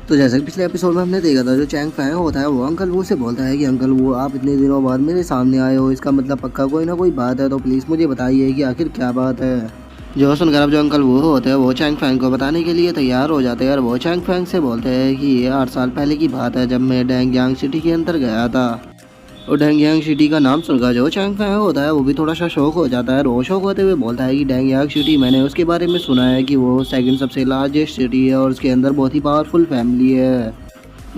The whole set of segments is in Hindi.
तो जैसे कि पिछले एपिसोड में हमने देखा था, जो चैंग फैंग होता है वो अंकल वू से बोलता है कि अंकल वू, आप इतने दिनों बाद मेरे सामने आए हो, इसका मतलब पक्का कोई ना कोई बात है, तो प्लीज़ मुझे बताइए कि आखिर क्या बात है। जो सुनकर अब जो अंकल वो होते हैं वो चैंग फैंग को बताने के लिए तैयार हो जाते हैं और वो चैंग फैंग से बोलते हैं कि ये 8 साल पहले की बात है, जब मैं डैंगयांग सिटी के अंदर गया था। और डैंगयांग सिटी का नाम सुनकर जो चैंग फैंग होता है वो भी थोड़ा सा शौक हो जाता है और वो शौक होते हुए बोलता है कि डैंगयांग सिटी, मैंने उसके बारे में सुना है कि वो सेकंड सबसे लार्जेस्ट सिटी है और उसके अंदर बहुत ही पावरफुल फैमिली है।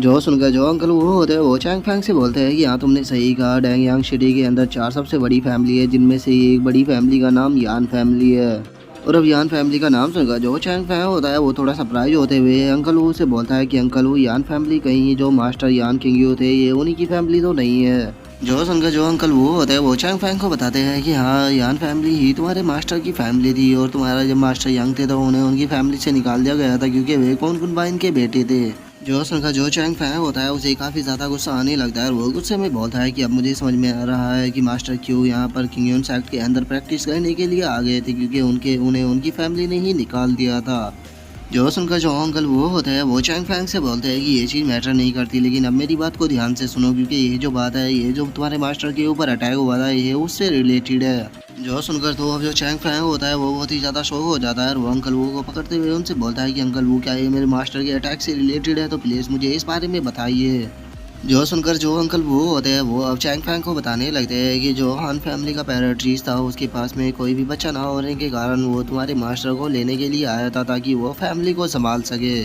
जो सुनकर जो अंकल वो होते हैं वो चैंग फैंग से बोलते हैं कि हाँ, तुमने सही कहा, डैंगयांग सिटी के अंदर 4 सबसे बड़ी फैमिली है, जिनमें से एक बड़ी फैमिली का नाम यान फैमिली है। और अब यान फैमिली का नाम सुनकर जो चैंग फैंग होता है वो थोड़ा सरप्राइज होते हुए अंकल वो से बोलता है कि अंकल वो, यान फैमिली कहीं जो मास्टर यान किंग थे ये उन्हीं की फैमिली तो नहीं है। जो सुनकर जो अंकल वो होते हैं वो चैंग फैंग को बताते हैं कि हाँ, यान फैमिली ही तुम्हारे मास्टर की फैमिली थी और तुम्हारा जब मास्टर यंग थे तो उन्हें उनकी फैमिली से निकाल दिया गया था, क्योंकि वे कौन कुनबाइन के बेटे थे। जो सुनकर जो चैंग फैंग होता है उसे काफ़ी ज़्यादा गुस्सा आने लगता है और वो गुस्से में बोलता है कि अब मुझे समझ में आ रहा है कि मास्टर क्यों यहाँ पर किंगयन सेक्ट के अंदर प्रैक्टिस करने के लिए आ गए थे, क्योंकि उन्हें उनकी फैमिली ने ही निकाल दिया था। जो सुनकर जो अंकल वो होता है वो चैंग फैंग से बोलते हैं कि ये चीज़ मैटर नहीं करती, लेकिन अब मेरी बात को ध्यान से सुनो, क्योंकि ये जो बात है, ये जो तुम्हारे मास्टर के ऊपर अटैक हुआ था, ये उससे रिलेटेड है। जो सुनकर तो अब जो चैंग फैंग होता है वो बहुत ही ज़्यादा शौक हो जाता है और वो अंकल वो को पकड़ते हुए उनसे बोलता है कि अंकल वो, क्या ये मेरे मास्टर के अटैक से रिलेटेड है, तो प्लीज़ मुझे इस बारे में बताइए। जो सुनकर जो अंकल वो होते हैं वो अब चैंग फैंग को बताने लगते हैं कि जो हान फैमिली का पैराट्रीज था, उसके पास में कोई भी बच्चा ना होने के कारण वो तुम्हारे मास्टर को लेने के लिए आया था, ताकि वो फैमिली को संभाल सके।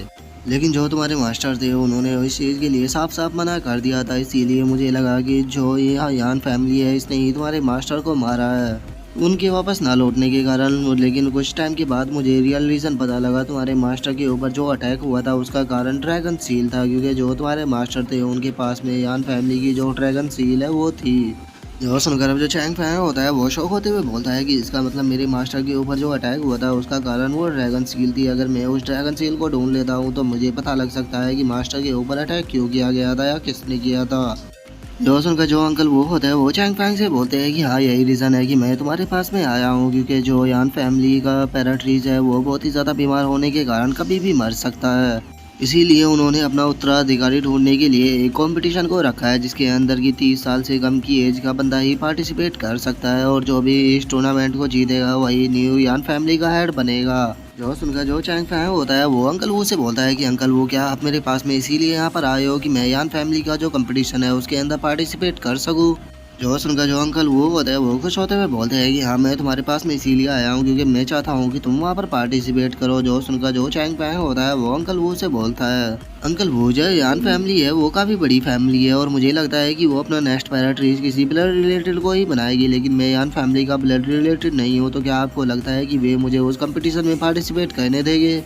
लेकिन जो तुम्हारे मास्टर थे उन्होंने इस चीज़ के लिए साफ साफ मना कर दिया था, इसीलिए मुझे लगा कि जो ये यान फैमिली है इसने ही तुम्हारे मास्टर को मारा है, उनके वापस ना लौटने के कारण। लेकिन कुछ टाइम के बाद मुझे रियल रीज़न पता लगा, तुम्हारे मास्टर के ऊपर जो अटैक हुआ था उसका कारण ड्रैगन सील था, क्योंकि जो तुम्हारे मास्टर थे उनके पास में यान फैमिली की जो ड्रैगन सील है वो थी। जो सुनकर अब जो चैंग फैंग होता है वो शौक होते हुए बोलता है कि इसका मतलब मेरे मास्टर के ऊपर जो अटैक हुआ था उसका कारण वो ड्रैगन सील थी। अगर मैं उस ड्रैगन सील को ढूंढ लेता हूँ तो मुझे पता लग सकता है कि मास्टर के ऊपर अटैक क्यों किया गया था या किसने किया था। जो सुनकर जो अंकल वो होता है वो चैंग फैंग से बोलते हैं कि हाँ, यही रीज़न है कि मैं तुम्हारे पास में आया हूँ, क्योंकि जो यान फैमिली का पैराट्रीज है वो बहुत ही ज़्यादा बीमार होने के कारण कभी भी मर सकता है। इसीलिए उन्होंने अपना उत्तराधिकारी ढूंढने के लिए एक कंपटीशन को रखा है, जिसके अंदर की 30 साल से कम की एज का बंदा ही पार्टिसिपेट कर सकता है और जो भी इस टूर्नामेंट को जीतेगा वही न्यू यान फैमिली का हेड बनेगा। जो सुनकर जो चैंग फैंग होता है वो अंकल वो से बोलता है कि अंकल वो, क्या आप मेरे पास में इसीलिए यहाँ पर आए हो कि मैं यान फैमिली का जो कंपटीशन है उसके अंदर पार्टिसिपेट कर सकूँ। जो सुनकर जो अंकल वो होता है वो खुश होते हुए बोलते हैं कि हाँ, मैं तुम्हारे पास में इसीलिए आया हूँ क्योंकि मैं चाहता हूँ कि तुम वहाँ पर पार्टिसिपेट करो। जो सुनकर जो चैंग फैंग होता है वो अंकल वो से बोलता है, अंकल वो जो यान फैमिली है वो काफ़ी बड़ी फैमिली है और मुझे लगता है कि वो अपना नेक्स्ट पैराट्रीज किसी ब्लड रिलेटेड को ही बनाएगी, लेकिन मैं यान फैमिली का ब्लड रिलेटेड नहीं हूँ, तो क्या आपको लगता है कि वे मुझे उस कंपटीशन में पार्टिसिपेट करने देंगे।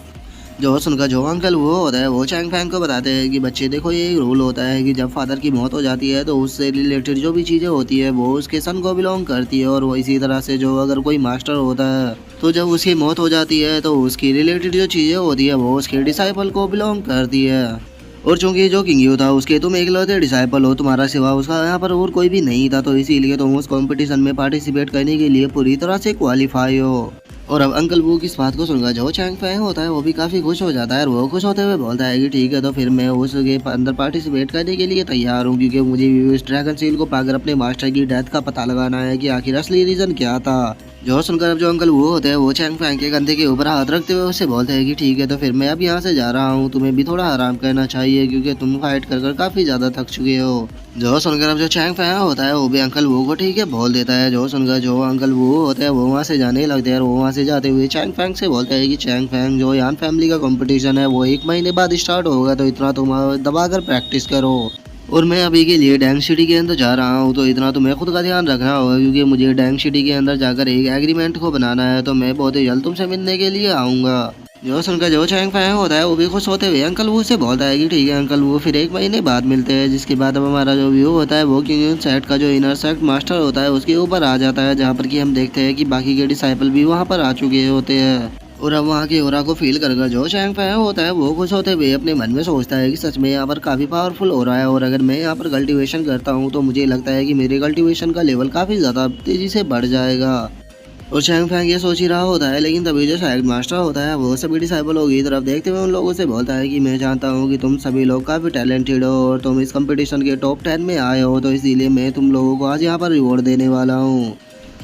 जो सुनकर जो अंकल वो होता है वो चैंग फैंग को बताते हैं कि बच्चे देखो, ये एक रूल होता है कि जब फादर की मौत हो जाती है तो उससे रिलेटेड जो भी चीज़ें होती है वो उसके सन को बिलोंग करती है, और वो इसी तरह से जो अगर कोई मास्टर होता है तो जब उसकी मौत हो जाती है तो उसकी रिलेटेड जो चीज़ें होती है वो उसके डिसाइपल को बिलोंग करती है। और चूंकि जो किंग था उसके तुम एकलौते डिसाइपल हो, तुम्हारा सिवा उसका यहाँ पर और कोई भी नहीं था, तो इसीलिए तुम उस कंपटीशन में पार्टिसिपेट करने के लिए पूरी तरह से क्वालिफाई हो। और अब अंकल वो की इस बात को सुनकर जो चैंग फैंग होता है वो भी काफ़ी खुश हो जाता है और वो खुश होते हुए बोलता है कि ठीक है, तो फिर मैं उसके अंदर पार्टिसिपेट करने के लिए तैयार हूँ, क्योंकि मुझे भी उस ड्रैगन सील को पाकर अपने मास्टर की डेथ का पता लगाना है कि आखिर असली रीज़न क्या था। जो सुनकर अब जो अंकल वो होते हैं वो चैंग फैंग के कंधे के ऊपर हाथ रखते हुए उससे बोलते हैं कि ठीक है, तो फिर मैं अब यहाँ से जा रहा हूँ, तुम्हें भी थोड़ा आराम करना चाहिए क्योंकि तुम फाइट कर काफ़ी ज़्यादा थक चुके हो। जो सुनकर अब जो चैंग फैंग होता है वो भी अंकल वो को ठीक है बोल देता है। जो सुनकर जो अंकल वो होता है वो वहाँ से जाने लगते हैं और वो वहाँ से जाते हुए चैंग फैंग से बोलते हैं कि चैंग फैंग, जो यान फैमिली का कंपटीशन है वो 1 महीने बाद स्टार्ट होगा, तो इतना तुम दबा कर प्रैक्टिस करो। और मैं अभी के लिए डैंग सिटी के अंदर जा रहा हूँ, तो इतना तुम्हें खुद का ध्यान रखना होगा, क्योंकि मुझे डैंग सिटी के अंदर जाकर एक एग्रीमेंट को बनाना है, तो मैं बहुत ही जल्द तुमसे मिलने के लिए आऊँगा। जो सुनकर जो चैंग फैंग होता है वो भी खुश होते हुए अंकल वो से बोलता है कि ठीक है अंकल वो, फिर 1 महीने बाद मिलते हैं। जिसके बाद अब हमारा जो व्यू होता है वो किंग सेट का जो इनर सेक्ट मास्टर होता है उसके ऊपर आ जाता है, जहाँ पर कि हम देखते हैं कि बाकी के डिसाइपल भी वहाँ पर आ चुके होते हैं। और अब वहाँ की ओरा को फील कर जो चैंग फैंग होता है वो खुश होते हुए अपने मन में सोचता है कि सच में यहाँ पर काफ़ी पावरफुल हो रहा है, और अगर मैं यहाँ पर कल्टीवेशन करता हूँ तो मुझे लगता है कि मेरे कल्टीवेशन का लेवल काफ़ी ज़्यादा तेज़ी से बढ़ जाएगा। और चैंग फैंग ये सोच ही रहा होता है, लेकिन तभी जो शायद मास्टर होता है वो सभी डिसाइबलों की तरफ देखते हुए उन लोगों से बोलता है कि मैं जानता हूँ कि तुम सभी लोग काफ़ी टैलेंटेड हो और तुम इस कंपटीशन के टॉप 10 में आए हो, तो इसीलिए मैं तुम लोगों को आज यहाँ पर रिवॉर्ड देने वाला हूँ।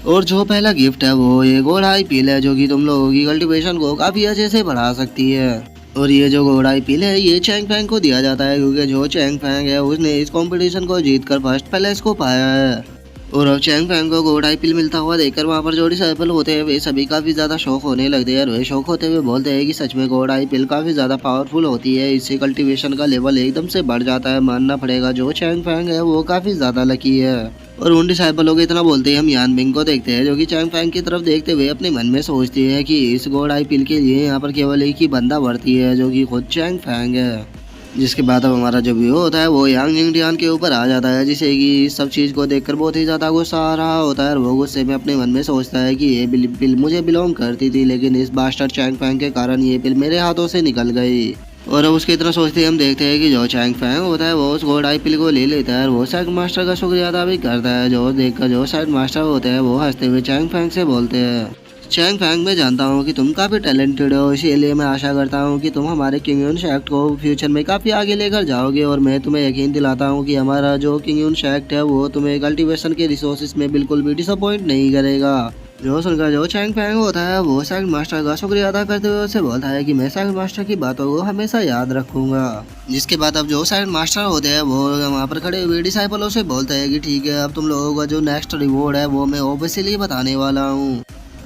और जो पहला गिफ्ट है वो ये घोड़ा आईपीएल है, जो कि तुम लोगों की कल्टीवेशन को काफ़ी अच्छे से बढ़ा सकती है। और ये जो घोड़ा आईपीएल है ये चैंग फैंग को दिया जाता है, क्योंकि जो चैंग फैंग है उसने इस कंपटीशन को जीतकर फर्स्ट प्लेस को पाया है। और अब चैंग फैंग को गोल्ड आईपीएल मिलता हुआ देखकर वहाँ पर जो डिसाइपल होते हैं वे सभी काफ़ी ज़्यादा शौक होने लगते हैं। और वे शौक होते हुए बोलते हैं कि सच में गोल्ड आईपीएल काफ़ी ज़्यादा पावरफुल होती है, इससे कल्टीवेशन का लेवल एकदम से बढ़ जाता है। मानना पड़ेगा जो चैंग फैंग है वो काफ़ी ज़्यादा लकी है। और उन डिसाइपलों को इतना बोलते हैं हम यान बिंग को देखते हैं, जो कि चैंग फैंग की तरफ देखते हुए अपने मन में सोचती है कि इस गोल्ड आईपीएल के लिए यहाँ पर केवल एक ही बंदा बढ़ती है, जो कि खुद चैंग फैंग है। जिसके बाद अब हमारा जो व्यू होता है वो यांग जिंगडियान के ऊपर आ जाता है, जिसे कि इस सब चीज़ को देखकर बहुत ही ज़्यादा गुस्सा आ रहा होता है। और वो गुस्से में अपने मन में सोचता है कि ये बिल मुझे बिलोंग करती थी, लेकिन इस बास्टर चैंग फैंग के कारण ये बिल मेरे हाथों से निकल गई। और अब उसकी तरह सोचते हम देखते हैं कि जो चैंग फैंग होता है वो उस गोल्ड आईपीएल को ले लेता है और वो साइड मास्टर का शुक्रिया अदा भी करता है। जो देखकर जो साइड मास्टर होते हैं वो हंसते हुए चैंग फैंग से बोलते हैं, चैंग फैंग मैं जानता हूँ कि तुम काफ़ी टैलेंटेड हो, इसीलिए मैं आशा करता हूँ कि तुम हमारे किंग शैक्ट को फ्यूचर में काफ़ी आगे लेकर जाओगे। और मैं तुम्हें यकीन दिलाता हूँ कि हमारा जो किंग शैक्ट है वो तुम्हें कल्टीवेशन के रिसोर्सेज में बिल्कुल भी डिसअपॉइंट नहीं करेगा। जो सुनकर जो चैंग फैंग होता है वो साइड मास्टर का शुक्रिया अदा करते हुए उसे बोलता है कि मैं साइड मास्टर की बातों को हमेशा याद रखूंगा। जिसके बाद अब जो साइड मास्टर होते हैं वो वहाँ पर खड़े हुए डिसाइपलों से बोलते हैं कि ठीक है, अब तुम लोगों का जो नेक्स्ट रिवॉर्ड है वो मैं ऑब्वियसली बताने वाला हूँ।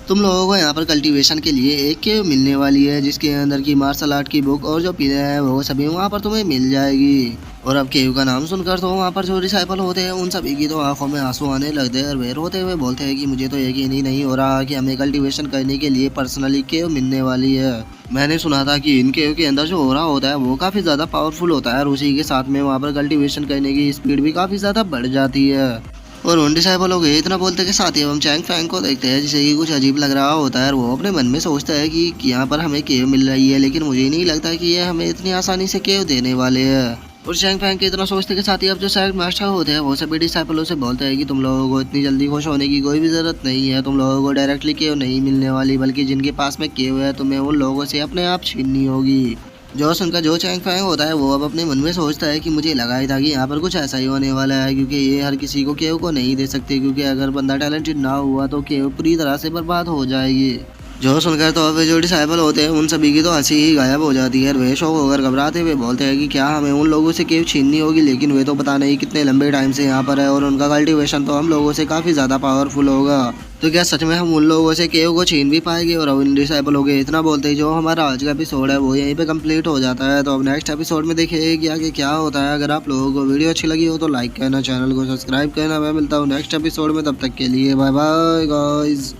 तुम लोगों को यहाँ पर कल्टीवेशन के लिए एक केव मिलने वाली है, जिसके अंदर की मार्शल आर्ट की बुक और जो पिले है वो सभी वहाँ पर तुम्हें मिल जाएगी। और अब केव का नाम सुनकर तो वहाँ पर जो डिसाइपल होते हैं उन सभी की तो आंखों में आंसू आने लगते हैं और वे रोते हुए बोलते हैं कि मुझे तो यकीन ही नहीं हो रहा कि हमें कल्टीवेशन करने के लिए पर्सनली केव मिलने वाली है। मैंने सुना था कि इन केव के अंदर जो हो रहा होता है वो काफ़ी ज़्यादा पावरफुल होता है और उसी के साथ में वहाँ पर कल्टीवेशन करने की स्पीड भी काफ़ी ज़्यादा बढ़ जाती है। और उन डिसाइबल हो गए इतना बोलते के साथ ही हम चैंग फैंग को देखते हैं, जिसे कि कुछ अजीब लग रहा होता है और वो अपने मन में सोचता है कि यहाँ पर हमें केव मिल रही है, लेकिन मुझे नहीं लगता कि ये हमें इतनी आसानी से केव देने वाले हैं। और चैंग फैंग के इतना सोचते के साथ ही अब जो साइड मास्टर होते हैं वो सभी डिसाइपलों से बोलते हैं कि तुम लोगों को इतनी जल्दी खुश होने की कोई भी ज़रूरत नहीं है, तुम लोगों को डायरेक्टली केव नहीं मिलने वाली, बल्कि जिनके पास में केव है तुम्हें उन लोगों से अपने आप छीननी होगी। जो सुनकर जो चैंग फैंग होता है वो अब अपने मन में सोचता है कि मुझे लगा ही था कि यहाँ पर कुछ ऐसा ही होने वाला है, क्योंकि ये हर किसी को केव को नहीं दे सकते, क्योंकि अगर बंदा टैलेंटेड ना हुआ तो केव पूरी तरह से बर्बाद हो जाएगी। जो सुनकर तो अब जो डिसाइबल होते हैं उन सभी की तो हंसी ही गायब हो जाती है। वे शौक होकर घबराते हुए बोलते हैं कि क्या हमें उन लोगों से केव छीननी होगी, लेकिन वे तो पता नहीं कितने लंबे टाइम से यहाँ पर है और उनका कल्टीवेशन तो हम लोगों से काफ़ी ज़्यादा पावरफुल होगा। तो क्या सच में हम उन लोगों से केव को छीन भी पाएंगे? और अब इन डिसाइबल हो गए इतना बोलते ही जो हमारा आज का एपिसोड है वो यहीं पे कंप्लीट हो जाता है। तो अब नेक्स्ट एपिसोड में देखिए कि आगे क्या होता है। अगर आप लोगों को वीडियो अच्छी लगी हो तो लाइक करना, चैनल को सब्सक्राइब करना। मैं मिलता हूँ नेक्स्ट एपिसोड में, तब तक के लिए बाय बाय गाइस।